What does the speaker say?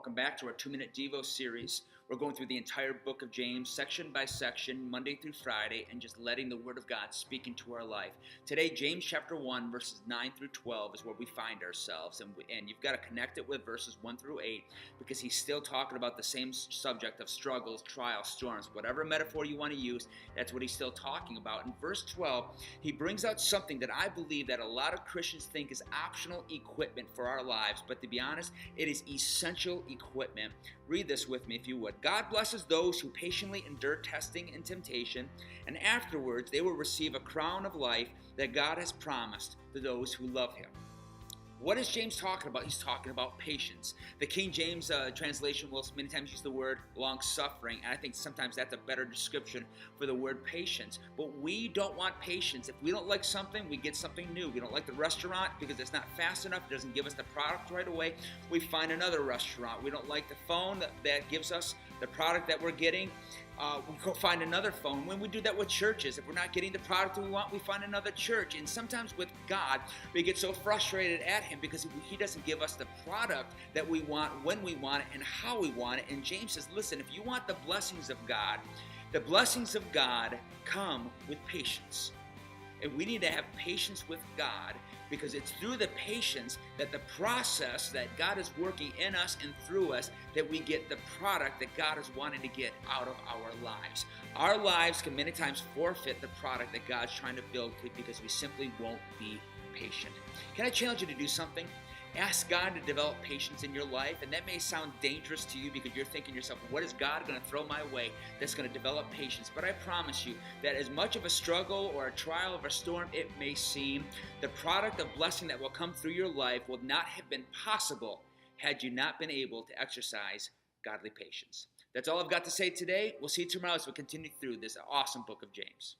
Welcome back to our 2-minute Devo series. We're going through the entire book of James, section by section, Monday through Friday, and just letting the Word of God speak into our life. Today, James chapter 1, verses 9 through 12 is where we find ourselves, and you've got to connect it with verses 1 through 8 because he's still talking about the same subject of struggles, trials, storms, whatever metaphor you want to use, that's what he's still talking about. In verse 12, he brings out something that I believe that a lot of Christians think is optional equipment for our lives, but to be honest, it is essential equipment. Read this with me if you would. God blesses those who patiently endure testing and temptation, and afterwards they will receive a crown of life that God has promised to those who love him. What is James talking about? He's talking about patience. The King James translation will many times use the word long-suffering, and I think sometimes that's a better description for the word patience. But we don't want patience. If we don't like something, we get something new. We don't like the restaurant because it's not fast enough. It doesn't give us the product right away. We find another restaurant. We don't like the phone that gives us the product that we're getting. We go find another phone. When we do that with churches, if we're not getting the product that we want, we find another church. And sometimes with God, we get so frustrated at him because he doesn't give us the product that we want, when we want it, and how we want it. And James says, listen, if you want the blessings of God, the blessings of God come with patience. And we need to have patience with God because it's through the patience that the process that God is working in us and through us that we get the product that God is wanting to get out of our lives. Our lives can many times forfeit the product that God's trying to build because we simply won't be patient. Can I challenge you to do something? Ask God to develop patience in your life, and that may sound dangerous to you because you're thinking to yourself, what is God going to throw my way that's going to develop patience? But I promise you that as much of a struggle or a trial or a storm it may seem, the product of blessing that will come through your life will not have been possible had you not been able to exercise godly patience. That's all I've got to say today. We'll see you tomorrow as we continue through this awesome book of James.